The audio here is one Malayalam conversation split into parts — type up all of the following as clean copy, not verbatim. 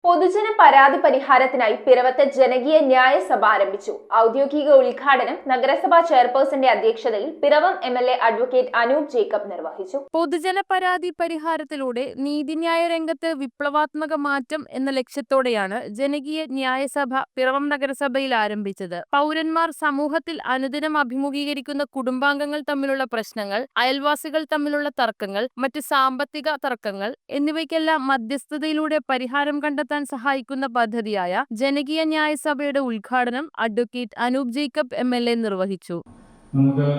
പൊതുജന പരാതി പരിഹാരത്തിനായി പിറവത്ത് ജനകീയ ന്യായസഭ ആരംഭിച്ചു. ഔദ്യോഗിക ഉദ്ഘാടനം നഗരസഭാ ചെയർപേഴ്സന്റെ അധ്യക്ഷതയിൽ പിറവം എംഎൽഎ അഡ്വക്കേറ്റ് അനൂപ് ജേക്കബ് നിർവഹിച്ചു. പൊതുജന പരാതി പരിഹാരത്തിലൂടെ നീതിന്യായ രംഗത്ത് വിപ്ലവാത്മക മാറ്റം എന്ന ലക്ഷ്യത്തോടെയാണ് ജനകീയ ന്യായസഭ പിറവം നഗരസഭയിൽ ആരംഭിച്ചത്. പൗരന്മാർ സമൂഹത്തിൽ അനുദിനം അഭിമുഖീകരിക്കുന്ന കുടുംബാംഗങ്ങൾ തമ്മിലുള്ള പ്രശ്നങ്ങൾ, അയൽവാസികൾ തമ്മിലുള്ള തർക്കങ്ങൾ, മറ്റ് സാമ്പത്തിക തർക്കങ്ങൾ എന്നിവയ്ക്കെല്ലാം മധ്യസ്ഥതയിലൂടെ പരിഹാരം കണ്ടെത്താൻ സഹായിക്കുന്ന പദ്ധതിയായ ജനകീയ ന്യായസഭയുടെ ഉദ്ഘാടനം അഡ്വക്കേറ്റ് അനൂപ് ജേക്കബ് എംഎൽഎ നിർവഹിച്ചു. നമുക്ക്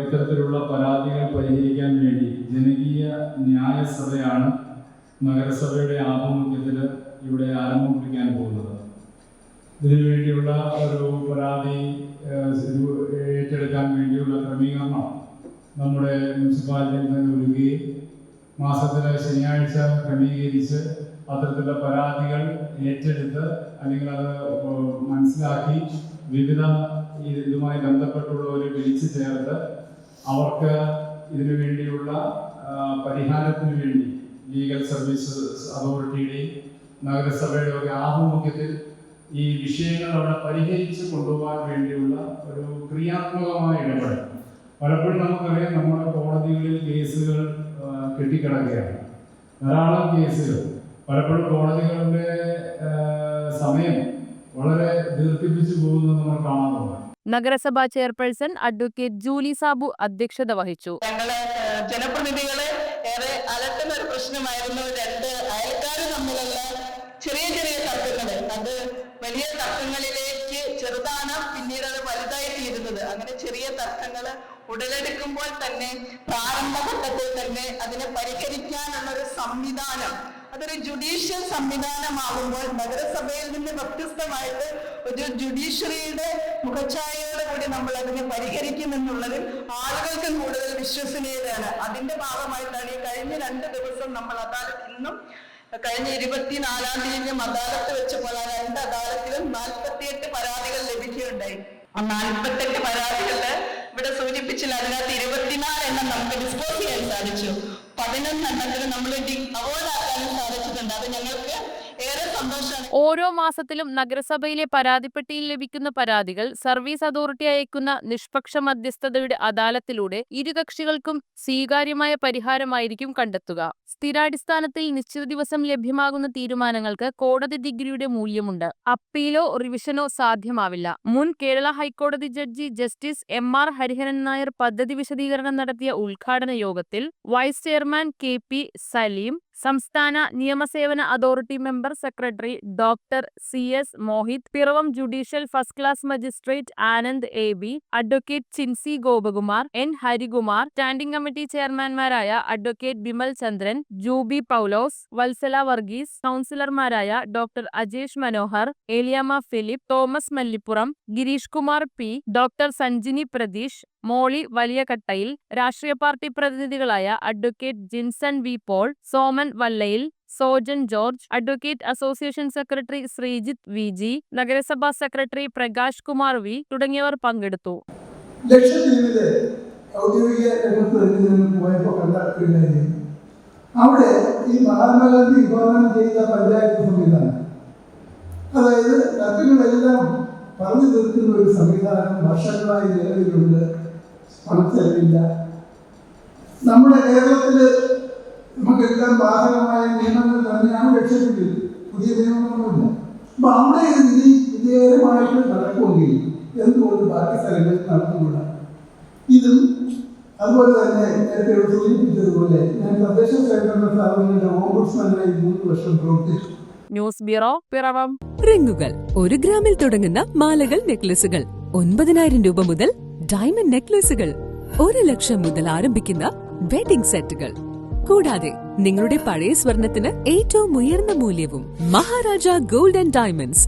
ഇത്തരത്തിലുള്ള പരാതികൾ പരിഹരിക്കാൻ വേണ്ടി ജനകീയ ന്യായസഭയാണ് നഗരസഭയുടെ ആഭിമുഖ്യത്തിൽ ഇവിടെ ആരംഭം കുറിക്കാൻ പോകുന്നത്. ഇതിനുവേണ്ടിയുള്ള ഒരു പരാതി ഏറ്റെടുക്കാൻ വേണ്ടിയുള്ള ക്രമീകരണം നമ്മുടെ മുനിസിപ്പാലിറ്റിയിൽ തന്നെ ഒരുക്കുകയും മാസത്തിലെ ശനിയാഴ്ച ക്രമീകരിച്ച് അത്തരത്തിലുള്ള പരാതികൾ ഏറ്റെടുത്ത് അല്ലെങ്കിൽ അത് മനസ്സിലാക്കി വിവിധ ഇതുമായി ബന്ധപ്പെട്ടുള്ളവരെ വിളിച്ചു ചേർത്ത് അവർക്ക് ഇതിനു വേണ്ടിയുള്ള പരിഹാരത്തിന് വേണ്ടി ലീഗൽ സർവീസസ് അതോറിറ്റിയുടെയും നഗരസഭയുടെ ഒക്കെ ആഭിമുഖ്യത്തിൽ ഈ വിഷയങ്ങൾ അവിടെ പരിഹരിച്ച് കൊണ്ടുപോകാൻ വേണ്ടിയുള്ള ഒരു ക്രിയാത്മകമായ ഇടപെടൽ. പലപ്പോഴും നമുക്കറിയാം, നമ്മുടെ കോടതികളിൽ കേസുകൾ കെട്ടിക്കിടക്കുകയാണ്. ധാരാളം കേസുകൾ പലപ്പോഴും കോടതികളുടെ സമയം വളരെ ദീർഘിപ്പിച്ചു പോകുന്നത് നമ്മൾ കാണാറുണ്ട്. നഗരസഭാ ചെയർപേഴ്സൺ അഡ്വക്കേറ്റ് ജൂലി സാബു അധ്യക്ഷത വഹിച്ചു. ജനപ്രതിനിധികളെ ഏറെ അലട്ടുന്ന ഒരു പ്രശ്നമായിരുന്നു രണ്ട് അയൽക്കാർ തമ്മിലുള്ള ചെറിയ ചെറിയ തർക്കങ്ങൾ. അത് വലിയ തർക്കങ്ങളിലേക്ക് ചെറുതാണ് പിന്നീട് അത് വലുതായി തീരുന്നത്. അങ്ങനെ ചെറിയ തർക്കങ്ങൾ ഉടലെടുക്കുമ്പോൾ തന്നെ പ്രാരംഭഘട്ടത്തിൽ തന്നെ അതിനെ പരിഹരിക്കാനുള്ള ഒരു സംവിധാനം, അതൊരു ജുഡീഷ്യൽ സംവിധാനമാകുമ്പോൾ നഗരസഭയിൽ നിന്ന് വ്യത്യസ്തമായിട്ട് ഒരു ജുഡീഷ്യറിയുടെ മുഖച്ഛായയോടെ കൂടി നമ്മൾ അതിനെ പരിഹരിക്കുമെന്നുള്ളതിൽ ആളുകൾക്ക് കൂടുതൽ വിശ്വസനീയതയാണ്. അതിന്റെ ഭാഗമായിട്ടാണ് ഈ കഴിഞ്ഞ 2 ദിവസം നമ്മൾ അദാലത്തിൽ നിന്നും കഴിഞ്ഞ 24-ാം തീയതി അദാലത്ത് വെച്ചപ്പോൾ ആ 2 അദാലത്തിലും 48 പരാതികൾ ലഭിക്കുകയുണ്ടായി. ആ 48 പരാതികളില് ഇവിടെ സൂചിപ്പിച്ചില്ല, അതിനകത്ത് 24 എണ്ണം നമുക്ക് ഡിസ്പോസ് ചെയ്യാൻ സാധിച്ചു. 11 എണ്ണത്തിന് നമ്മൾ അവോർഡാക്കാനും സാധിച്ചിട്ടുണ്ട്. അത് ഞങ്ങൾക്ക് ഏറെ സന്തോഷമാണ്. ഓരോ മാസത്തിലും നഗരസഭയിലെ പരാതിപ്പെട്ടിയിൽ ലഭിക്കുന്ന പരാതികൾ സർവീസ് അതോറിറ്റി അയക്കുന്ന നിഷ്പക്ഷ മധ്യസ്ഥതയുടെ അദാലത്തിലൂടെ ഇരു കക്ഷികൾക്കും സ്വീകാര്യമായ പരിഹാരമായിരിക്കും കണ്ടെത്തുക. സ്ഥിരാടിസ്ഥാനത്തിൽ നിശ്ചിത ദിവസം ലഭ്യമാകുന്ന തീരുമാനങ്ങൾക്ക് കോടതി ഡിഗ്രിയുടെ മൂല്യമുണ്ട്. അപ്പീലോ റിവിഷനോ സാധ്യമാവില്ല. മുൻ കേരള ഹൈക്കോടതി ജഡ്ജി ജസ്റ്റിസ് എം.ആർ. ഹരിഹരൻ നായർ പദ്ധതി വിശദീകരണം നടത്തിയ ഉദ്ഘാടന യോഗത്തിൽ വൈസ് ചെയർമാൻ കെ.പി. സലീം, സംസ്ഥാന നിയമസേവന authority member secretary doctor C S. Mohit, Piravom judicial first class magistrate Anand A B., advocate Chinsy Gopakumar, N. Harikumar, standing committee ചെയർമാൻമാരായ അഡ്വക്കേറ്റ് ബിമൽ ചന്ദ്രൻ, ജൂബി പൗലോസ്, വത്സല വർഗീസ്, കൗൺസിലർമാരായ doctor Ajesh Manohar, Eliyamma Philip, Thomas Mallippuram, Girish Kumar P, doctor Sanjini Pratheesh, Moly Valiyakattayil, രാഷ്ട്രീയ പാർട്ടി പ്രതിനിധികളായ advocate Jinson V Paul, Soman Vallayil, Sojan George, advocate association secretary Sreejith V G, നഗരസഭാ സെക്രട്ടറി പ്രകാശ് കുമാർ വി തുടങ്ങിയവർ പങ്കെടുത്തു. ലക്ഷദ്വീപിലെ ഔദ്യോഗിക പോയപ്പോൾ കണ്ട അവിടെ ഈ മഹാത്മാഗാന്ധി വിഭാവനം ചെയ്ത പഞ്ചായത്ത് സംവിധാനം, അതായത് തർക്കങ്ങളെല്ലാം പറഞ്ഞു തീർക്കുന്ന ഒരു സംവിധാനം വർഷങ്ങളായി നിലവിലുണ്ട്. പണച്ചെലവില്ല. നമ്മുടെ കേരളത്തിൽ നമുക്കെല്ലാം ബാധകമായ നിയമങ്ങൾ തന്നെയാണ് ലക്ഷദ്വീപിൽ. പുതിയ നിയമങ്ങളൊന്നുമില്ല. അപ്പൊ അവിടെ ഇത് വിജയകരമായിട്ട് നടക്കുമെങ്കിൽ എന്തുകൊണ്ട് ബാക്കി സ്ഥലങ്ങളിൽ നടക്കുന്നില്ല? ഇതും അതുപോലെ തന്നെ നേരത്തെ സൂചിപ്പിച്ചതുപോലെ ഞാൻ തദ്ദേശ സ്വയംഭരണ സ്ഥാപനങ്ങളുടെ ഓംബുഡ്സ്മാനായി 3 വർഷം പ്രവർത്തിച്ചു. News bureau, Piravom. റിങ്ങുകൾ 1 ഗ്രാമിൽ തുടങ്ങുന്ന മാലകൾ, നെക്ലസുകൾ 9,000 രൂപ മുതൽ ഡയമണ്ട് നെക്ലസുകൾ 1 ലക്ഷം മുതൽ ആരംഭിക്കുന്ന വെഡിംഗ് സെറ്റുകൾ, കൂടാതെ നിങ്ങളുടെ പഴയ സ്വർണത്തിന് ഏറ്റവും ഉയർന്ന മൂല്യവും. Maharaja gold and diamonds,